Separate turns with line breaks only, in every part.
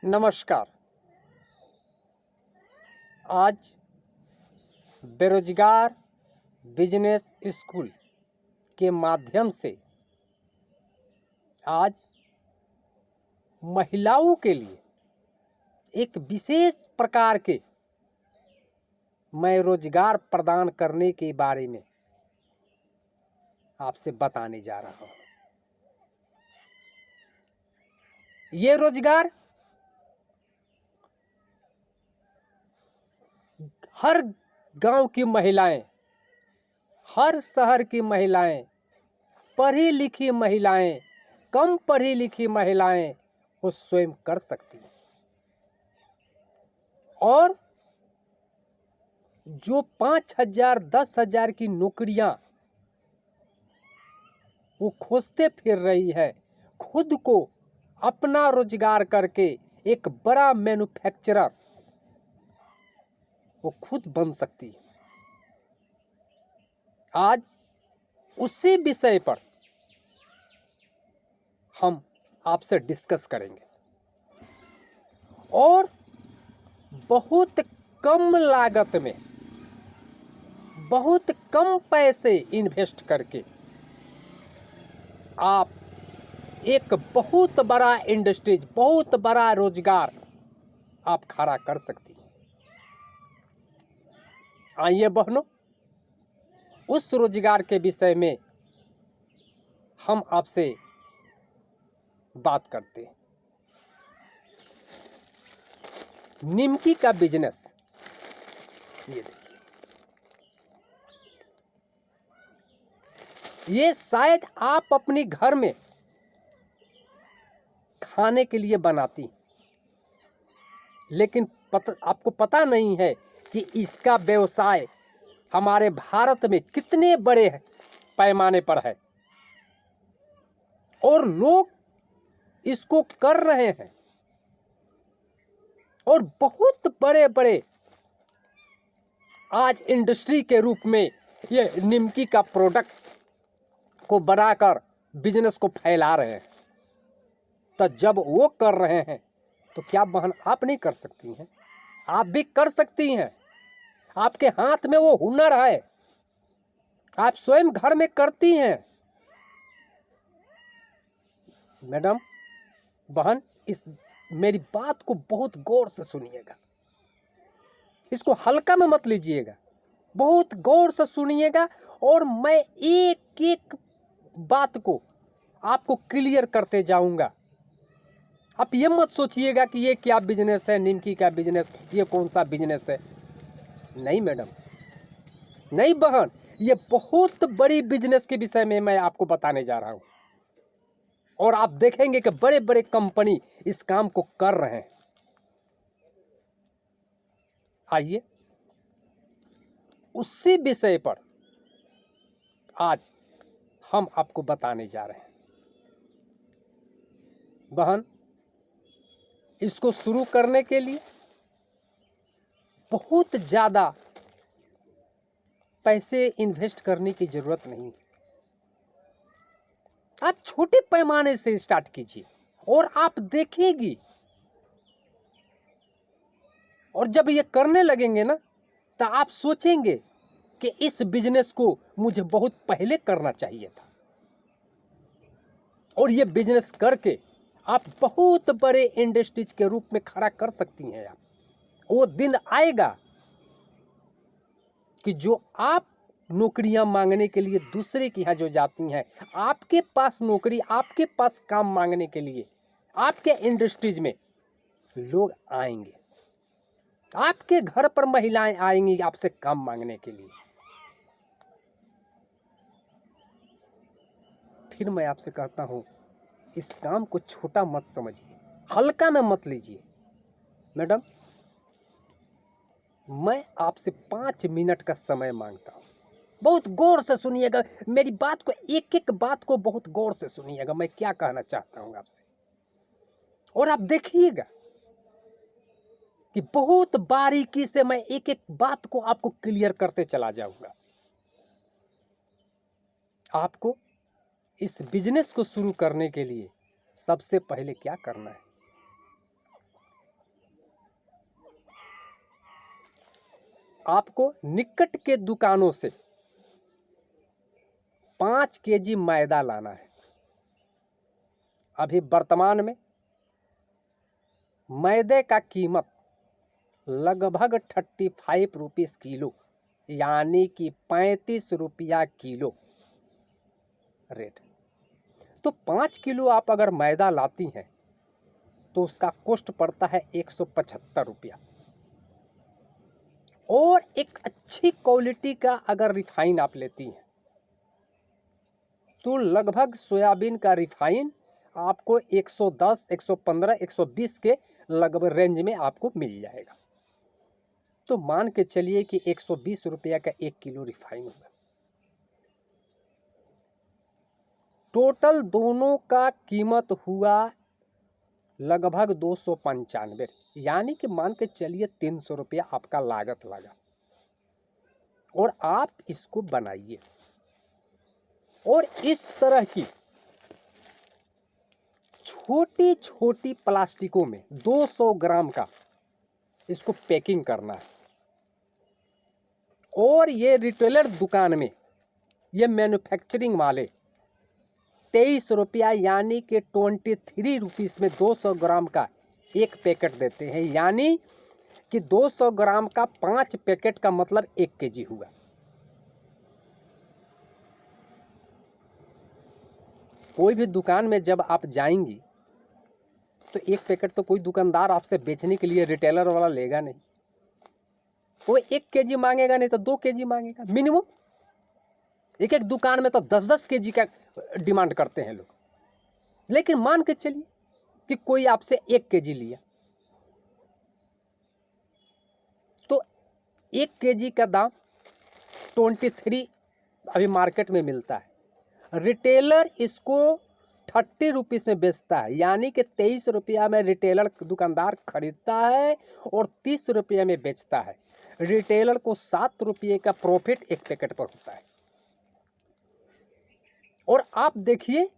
नमस्कार। आज बेरोजगार बिजनेस स्कूल के माध्यम से आज महिलाओं के लिए एक विशेष प्रकार के मैं रोजगार प्रदान करने के बारे में आपसे बताने जा रहा हूं। ये रोजगार हर गांव की महिलाएं, हर शहर की महिलाएं, पढ़ी लिखी महिलाएं, कम पढ़ी लिखी महिलाएं वो स्वयं कर सकती हैं। और जो 5,000 10,000 की नौकरियां वो खोजते फिर रही है, खुद को अपना रोजगार करके एक बड़ा मैन्युफैक्चरर वो खुद बन सकती है। आज उसी विषय पर हम आपसे डिस्कस करेंगे और बहुत कम लागत में, बहुत कम पैसे इन्वेस्ट करके आप एक बहुत बड़ा इंडस्ट्रीज, बहुत बड़ा रोजगार आप खड़ा कर सकती हैं। आइए बहनों, उस रोजगार के विषय में हम आपसे बात करते हैं। निमकी का बिजनेस, ये देखिए, ये शायद आप अपनी घर में खाने के लिए बनाती, लेकिन आपको पता नहीं है कि इसका व्यवसाय हमारे भारत में कितने बड़े पैमाने पर है और लोग इसको कर रहे हैं और बहुत बड़े बड़े आज इंडस्ट्री के रूप में ये निमकी का प्रोडक्ट को बनाकर बिजनेस को फैला रहे हैं। तो जब वो कर रहे हैं तो क्या बहन आप नहीं कर सकती हैं? आप भी कर सकती हैं। आपके हाथ में वो हुनर है, आप स्वयं घर में करती हैं। मैडम, बहन, इस मेरी बात को बहुत गौर से सुनिएगा, इसको हल्का में मत लीजिएगा, बहुत गौर से सुनिएगा और मैं एक एक बात को आपको क्लियर करते जाऊंगा। आप ये मत सोचिएगा कि ये क्या बिजनेस है, निमकी का बिजनेस, ये कौन सा बिजनेस है। नहीं मैडम, नहीं बहन, ये बहुत बड़ी बिजनेस के विषय में मैं आपको बताने जा रहा हूं और आप देखेंगे कि बड़े बड़े कंपनी इस काम को कर रहे हैं। आइए उसी विषय पर आज हम आपको बताने जा रहे हैं। बहन, इसको शुरू करने के लिए बहुत ज़्यादा पैसे इन्वेस्ट करने की ज़रूरत नहीं। आप छोटे पैमाने से स्टार्ट कीजिए और आप देखेंगी, और जब ये करने लगेंगे ना तो आप सोचेंगे कि इस बिजनेस को मुझे बहुत पहले करना चाहिए था। और ये बिजनेस करके आप बहुत बड़े इंडस्ट्रीज के रूप में खड़ा कर सकती हैं। आप, वो दिन आएगा कि जो आप नौकरियां मांगने के लिए दूसरे के यहाँ जो जाती हैं, आपके पास नौकरी, आपके पास काम मांगने के लिए आपके इंडस्ट्रीज में लोग आएंगे, आपके घर पर महिलाएं आएंगी आपसे काम मांगने के लिए। फिर मैं आपसे कहता हूं, इस काम को छोटा मत समझिए, हल्का में मत लीजिए। मैडम, मैं आपसे 5 मिनट का समय मांगता हूं, बहुत गौर से सुनिएगा मेरी बात को, एक एक बात को बहुत गौर से सुनिएगा मैं क्या कहना चाहता हूं आपसे। और आप देखिएगा कि बहुत बारीकी से मैं एक एक बात को आपको क्लियर करते चला जाऊंगा। आपको इस बिजनेस को शुरू करने के लिए सबसे पहले क्या करना है? आपको निकट के दुकानों से 5 केजी मैदा लाना है। अभी वर्तमान में मैदे का कीमत लगभग 35 रुपीस किलो, यानी कि 35 रुपया किलो रेट। तो 5 किलो आप अगर मैदा लाती हैं तो उसका कॉस्ट पड़ता है 175 रुपया। और एक अच्छी क्वालिटी का अगर रिफाइन आप लेती हैं तो लगभग सोयाबीन का रिफाइन आपको 110, 115, 120 के लगभग रेंज में आपको मिल जाएगा। तो मान के चलिए कि 120 रुपया का 1 किलो रिफाइन होगा। टोटल दोनों का कीमत हुआ लगभग 295, यानी कि मान के चलिए 300 रुपया आपका लागत लगा। और आप इसको बनाइए और इस तरह की छोटी छोटी प्लास्टिकों में 200 ग्राम का इसको पैकिंग करना है। और ये रिटेलर दुकान में ये मैन्युफैक्चरिंग वाले 23 रुपया यानी कि 23 रुपीस में 200 ग्राम का एक पैकेट देते हैं, यानी कि 200 ग्राम का 5 पैकेट का मतलब 1 केजी हुआ। कोई भी दुकान में जब आप जाएंगी तो एक पैकेट तो कोई दुकानदार आपसे बेचने के लिए रिटेलर वाला लेगा नहीं। वो 1 केजी मांगेगा, नहीं तो 2 केजी मांगेगा मिनिमम। एक एक दुकान में तो 10-10 केजी का डिमांड करते हैं लोग। लेकिन मान के चलिए कि कोई आपसे 1 केजी लिया तो 1 केजी का दाम 23 अभी मार्केट में मिलता है। रिटेलर इसको 30 रुपीस में बेचता है, यानी कि 23 रुपया में रिटेलर दुकानदार खरीदता है और 30 रुपये में बेचता है। रिटेलर को 7 रुपये का प्रॉफिट एक पैकेट पर होता है। और आप देखिए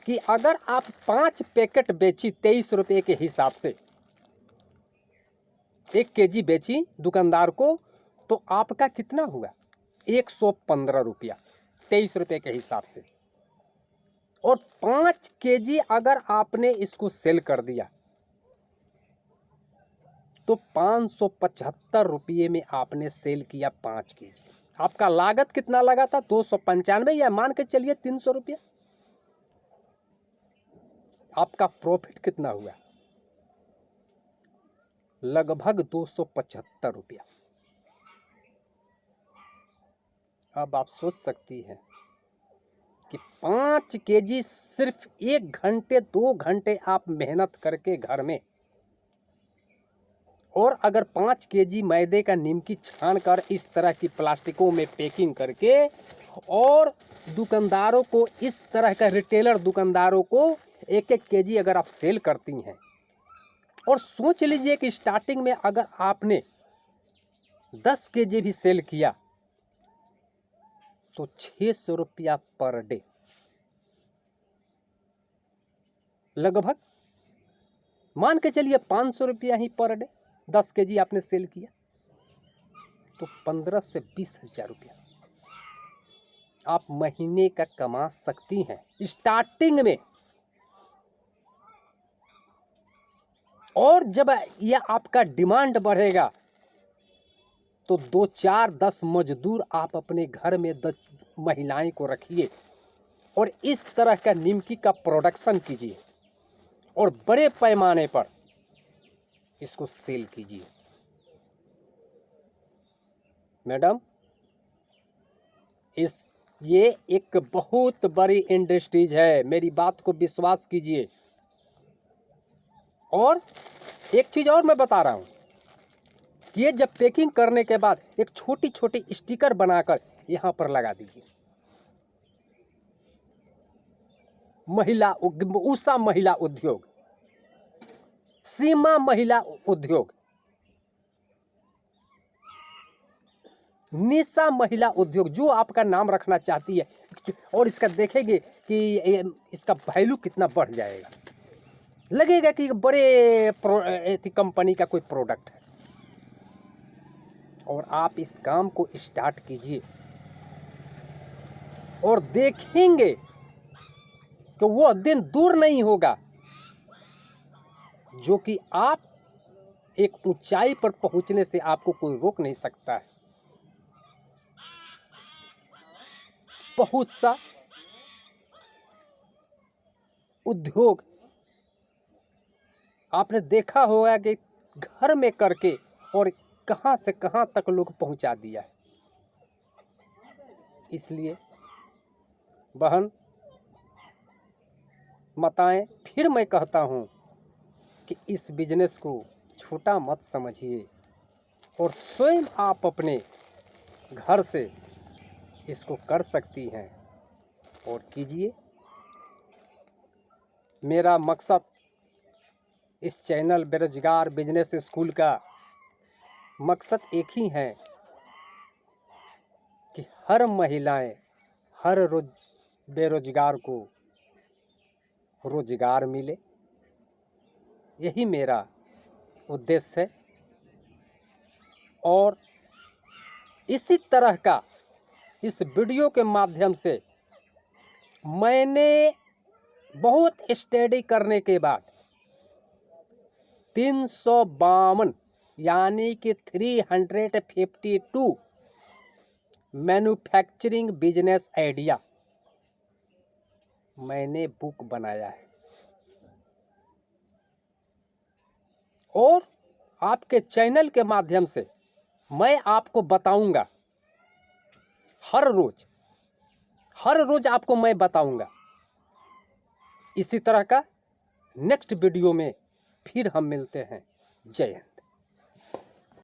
कि अगर आप 5 पैकेट बेची 23 रुपये के हिसाब से, 1 केजी बेची दुकानदार को, तो आपका कितना हुआ? 115 रुपया 23 रुपये के हिसाब से। और 5 केजी अगर आपने इसको सेल कर दिया तो 575 रुपये में आपने सेल किया 5 केजी। आपका लागत कितना लगा था? 295, या मान के चलिए 300 रुपया। आपका प्रॉफिट कितना हुआ? लगभग 275 रुपया। अब आप सोच सकती हैं कि 5 केजी सिर्फ 1 घंटे 2 घंटे आप मेहनत करके घर में, और अगर 5 केजी मैदे का निमकी छान कर इस तरह की प्लास्टिकों में पैकिंग करके और दुकानदारों को, इस तरह का रिटेलर दुकानदारों को 1-1 केजी अगर आप सेल करती हैं, और सोच लीजिए कि स्टार्टिंग में अगर आपने 10 केजी भी सेल किया तो 600 रुपया पर डे, लगभग मान के चलिए 500 रुपया ही पर डे। 10 केजी आपने सेल किया तो 15 से 20 हजार रुपया आप महीने का कमा सकती हैं स्टार्टिंग में। और जब यह आपका डिमांड बढ़ेगा तो 2, 4, 10 मजदूर आप अपने घर में 10 महिलाएं को रखिए और इस तरह का निमकी का प्रोडक्शन कीजिए और बड़े पैमाने पर इसको सेल कीजिए। मैडम, ये एक बहुत बड़ी इंडस्ट्रीज है, मेरी बात को विश्वास कीजिए। और एक चीज और मैं बता रहा हूं कि ये जब पैकिंग करने के बाद एक छोटी छोटी स्टिकर बनाकर यहां पर लगा दीजिए। उषा महिला उद्योग, सीमा महिला उद्योग, निशा महिला उद्योग, जो आपका नाम रखना चाहती है, और इसका देखेंगे कि इसका वैल्यू कितना बढ़ जाएगा। लगेगा कि बड़े कंपनी का कोई प्रोडक्ट है। और आप इस काम को स्टार्ट कीजिए और देखेंगे कि वो दिन दूर नहीं होगा जो कि आप एक ऊंचाई पर पहुंचने से आपको कोई रोक नहीं सकता है। बहुत सा उद्योग आपने देखा होगा कि घर में करके और कहां से कहां तक लोग पहुंचा दिया है। इसलिए बहन माताएं, फिर मैं कहता हूं कि इस बिजनेस को छोटा मत समझिए और स्वयं आप अपने घर से इसको कर सकती हैं और कीजिए। मेरा मकसद इस चैनल बेरोजगार बिजनेस स्कूल का मकसद एक ही है कि हर महिलाएं, हर रोज बेरोजगार को रोजगार मिले। यही मेरा उद्देश्य है और इसी तरह का इस वीडियो के माध्यम से मैंने बहुत स्टडी करने के बाद 352 यानी कि 352 मैन्युफैक्चरिंग बिजनेस आइडिया मैंने बुक बनाया है और आपके चैनल के माध्यम से मैं आपको बताऊंगा। हर रोज आपको मैं बताऊंगा। इसी तरह का नेक्स्ट वीडियो में फिर हम मिलते हैं। जय हिंद।